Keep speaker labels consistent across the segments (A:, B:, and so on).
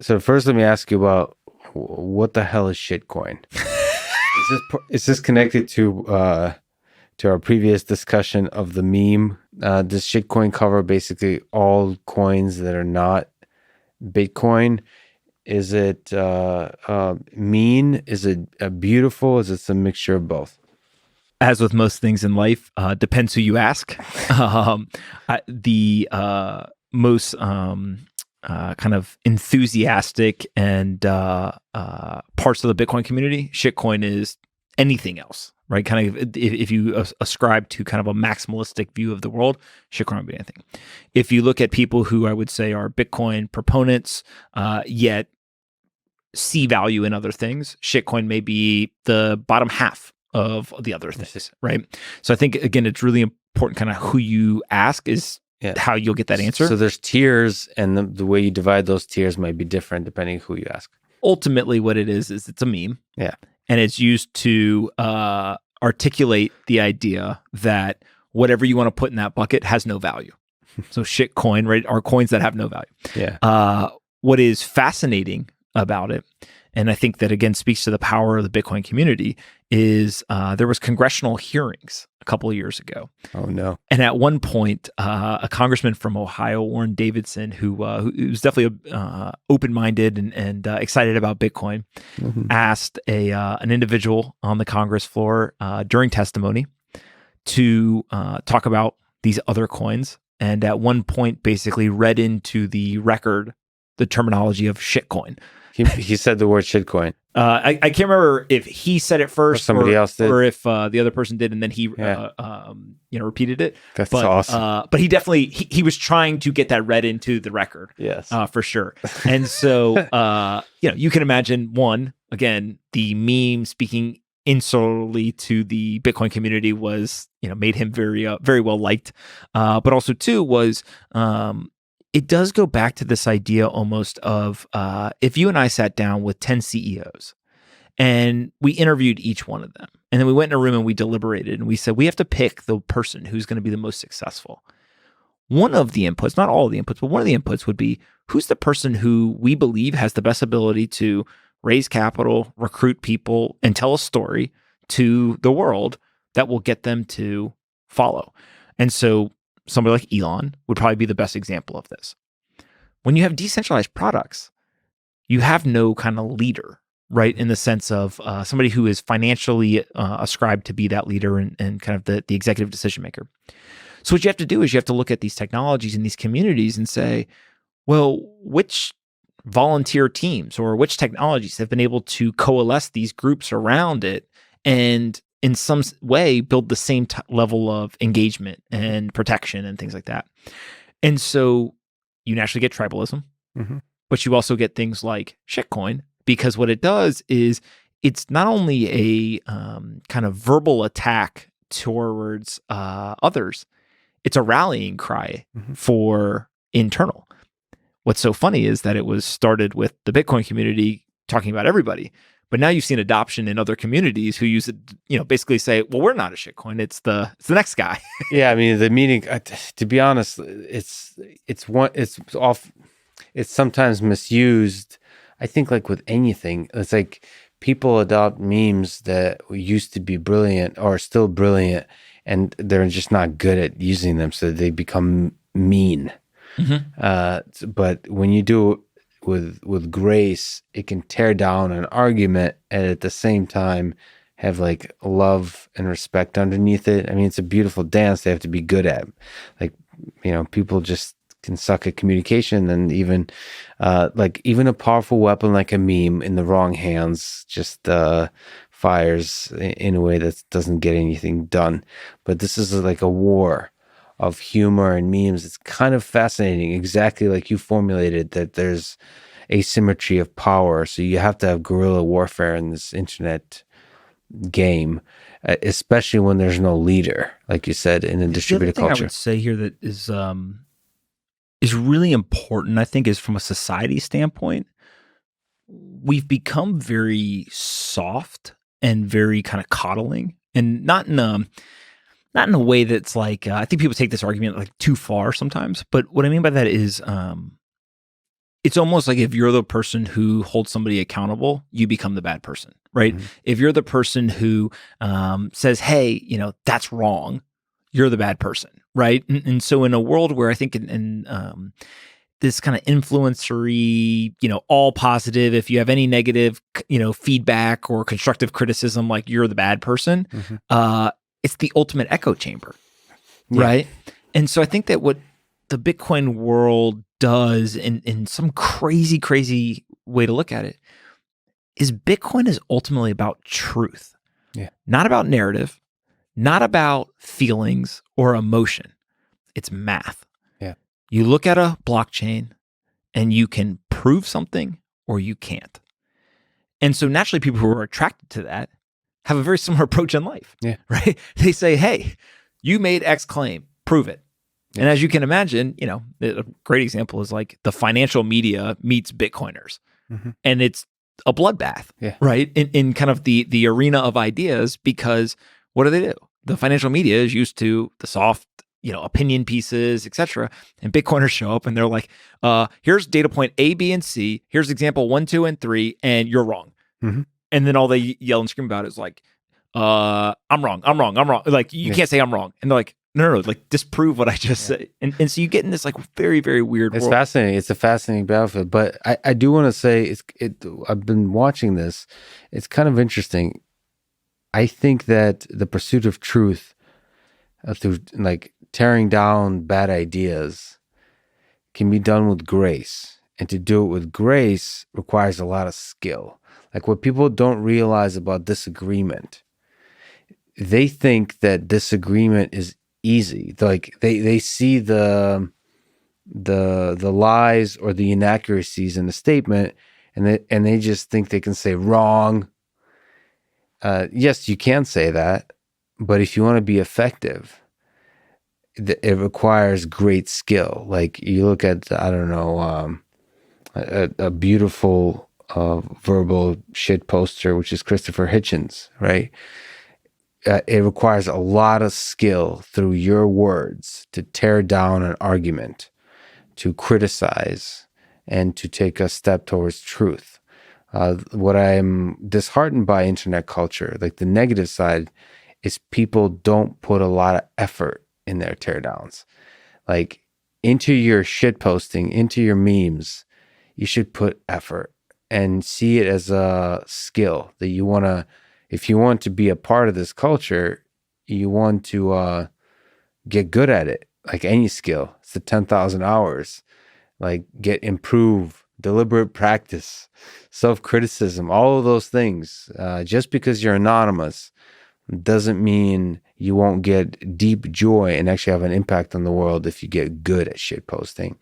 A: So first, let me ask you about what the hell is shitcoin? Is this connected to our previous discussion of the meme? Does shitcoin cover basically all coins that are not Bitcoin? Is it mean? Is it beautiful? Is it some mixture of both?
B: As with most things in life, depends who you ask. The most kind of enthusiastic and parts of the Bitcoin community, shitcoin is anything else, right? Kind of if you ascribe to kind of a maximalistic view of the world, shitcoin would be anything. If you look at people who I would say are Bitcoin proponents, yet see value in other things, shitcoin may be the bottom half of the other things, right? So I think, again, it's really important kind of who you ask is how you'll get that answer.
A: So there's tiers, and the way you divide those tiers might be different depending who you ask.
B: Ultimately, what it is it's a meme.
A: Yeah.
B: And it's used to articulate the idea that whatever you want to put in that bucket has no value. So shitcoin, right, are coins that have no value.
A: Yeah.
B: What is fascinating about it, and I think that, again, speaks to the power of the Bitcoin community, is there was congressional hearings a couple of years ago.
A: Oh, no.
B: And at one point, a congressman from Ohio, Warren Davidson, who was definitely open-minded and excited about Bitcoin, asked an individual on the Congress floor during testimony to talk about these other coins. And at one point, basically read into the record the terminology of shitcoin.
A: He said the word shitcoin.
B: I can't remember if he said it first,
A: or somebody else did,
B: or if the other person did, and then he repeated it.
A: That's awesome.
B: But he definitely he was trying to get that read into the record.
A: Yes,
B: for sure. And so you can imagine, one, again, the meme speaking insularly to the Bitcoin community was made him very very well liked. But also, two, was it does go back to this idea almost of if you and I sat down with 10 CEOs and we interviewed each one of them, and then we went in a room and we deliberated and we said, we have to pick the person who's going to be the most successful. One of the inputs, not all of the inputs, but one of the inputs would be, who's the person who we believe has the best ability to raise capital, recruit people, and tell a story to the world that will get them to follow. And so somebody like Elon would probably be the best example of this. When you have decentralized products, you have no kind of leader, right? In the sense of somebody who is financially ascribed to be that leader and kind of the executive decision maker. So what you have to do is you have to look at these technologies and these communities and say, well, which volunteer teams or which technologies have been able to coalesce these groups around it and in some way build the same level of engagement and protection and things like that. And so you naturally get tribalism, but you also get things like shitcoin, because what it does is it's not only a kind of verbal attack towards others, it's a rallying cry for internal. What's so funny is that it was started with the Bitcoin community talking about everybody. But now you've seen adoption in other communities who use it, basically say, well, we're not a shitcoin. It's the next guy.
A: Yeah. I mean, the meaning, to be honest, it's sometimes misused. I think like with anything, it's like people adopt memes that used to be brilliant or still brilliant, and they're just not good at using them. So they become mean. But when you do it with grace, it can tear down an argument and at the same time have like love and respect underneath it. I mean, it's a beautiful dance they have to be good at. Like, people just can suck at communication, and even a powerful weapon like a meme in the wrong hands just fires in a way that doesn't get anything done. But this is like a war of humor and memes. It's kind of fascinating, exactly like you formulated, that there's asymmetry of power. So you have to have guerrilla warfare in this internet game, especially when there's no leader, like you said, in a distributed
B: culture.
A: culture.
B: I would say here that is really important, I think, is from a society standpoint, we've become very soft and very kind of coddling, and not in a way that's like, I think people take this argument like too far sometimes. But what I mean by that is it's almost like if you're the person who holds somebody accountable, you become the bad person, right?
A: Mhm.
B: If you're the person who says, hey, that's wrong, you're the bad person, right? And so in a world where I think in this kind of influencery, all positive, if you have any negative, feedback or constructive criticism, like you're the bad person,
A: Mhm.
B: it's the ultimate echo chamber,
A: Yeah.
B: right? And so I think that what the Bitcoin world does in some crazy way to look at it is Bitcoin is ultimately about truth,
A: Yeah.
B: not about narrative, not about feelings or emotion. It's math.
A: Yeah.
B: You look at a blockchain and you can prove something or you can't. And so naturally, people who are attracted to that have a very similar approach in life,
A: Yeah.
B: right? They say, hey, you made X claim, prove it.
A: Yeah.
B: And as you can imagine, a great example is like the financial media meets Bitcoiners,
A: Mhm.
B: and it's a bloodbath,
A: Yeah.
B: right? In kind of the arena of ideas, because what do? The financial media is used to the soft, opinion pieces, etc. And Bitcoiners show up and they're like, here's data point A, B, and C. Here's example 1, 2, and 3, and you're wrong.
A: Mhm.
B: And then all they yell and scream about is like, I'm wrong. Like, you
A: Yeah.
B: can't say I'm wrong. And they're like, no, like disprove what I just said. And so you get in this like very, very weird
A: It's
B: world.
A: fascinating. It's a fascinating battlefield. But I do want to say I've been watching this. It's kind of interesting. I think that the pursuit of truth through like tearing down bad ideas can be done with grace. And to do it with grace requires a lot of skill. Like what people don't realize about disagreement, they think that disagreement is easy. Like they see the lies or the inaccuracies in the statement, and they just think they can say wrong. Yes, you can say that, but if you want to be effective, it requires great skill. Like you look at, I don't know, a beautiful verbal shit poster, which is Christopher Hitchens, right? It requires a lot of skill through your words to tear down an argument, to criticize, and to take a step towards truth. What I'm disheartened by internet culture, like the negative side, is people don't put a lot of effort in their teardowns. Like into your shit posting, into your memes, you should put effort and see it as a skill that you want to, if you want to be a part of this culture, you want to get good at it. Like any skill, it's the 10,000 hours. Like improve, deliberate practice, self-criticism, all of those things. Just because you're anonymous doesn't mean you won't get deep joy and actually have an impact on the world if you get good at shit posting.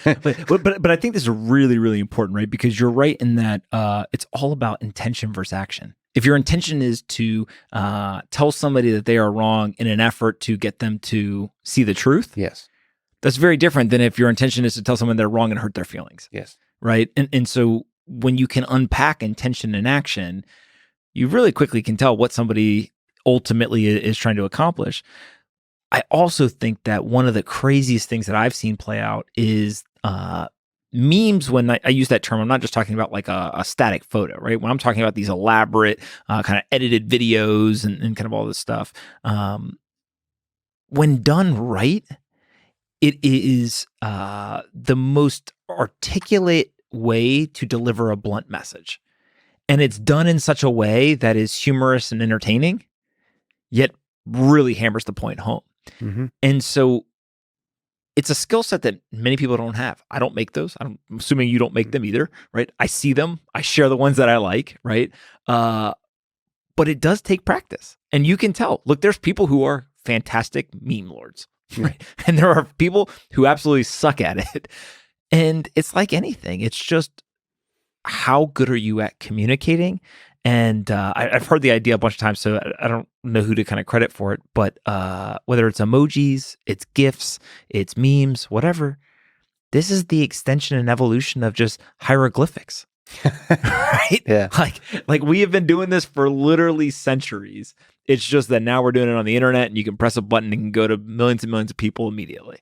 B: but I think this is really, really important, right? Because you're right in that it's all about intention versus action. If your intention is to tell somebody that they are wrong in an effort to get them to see the truth,
A: Yes.
B: that's very different than if your intention is to tell someone they're wrong and hurt their feelings.
A: Yes.
B: Right. And so when you can unpack intention and action, you really quickly can tell what somebody ultimately is trying to accomplish. I also think that one of the craziest things that I've seen play out is memes. When I use that term, I'm not just talking about like a static photo, right? When I'm talking about these elaborate kind of edited videos and kind of all this stuff, when done right, it is the most articulate way to deliver a blunt message. And it's done in such a way that is humorous and entertaining, yet really hammers the point home.
A: Mm-hmm.
B: And so it's a skill set that many people don't have. I don't make those. I'm assuming you don't make them either, right? I see them. I share the ones that I like, right? But it does take practice. And you can tell. Look, there's people who are fantastic meme lords, right? And there are people who absolutely suck at it. And it's like anything. It's just, how good are you at communicating? And I've heard the idea a bunch of times, so I don't know who to kind of credit for it. But whether it's emojis, it's GIFs, it's memes, whatever, this is the extension and evolution of just hieroglyphics, right?
A: Yeah.
B: Like we have been doing this for literally centuries. It's just that now we're doing it on the internet, and you can press a button and can go to millions and millions of people immediately.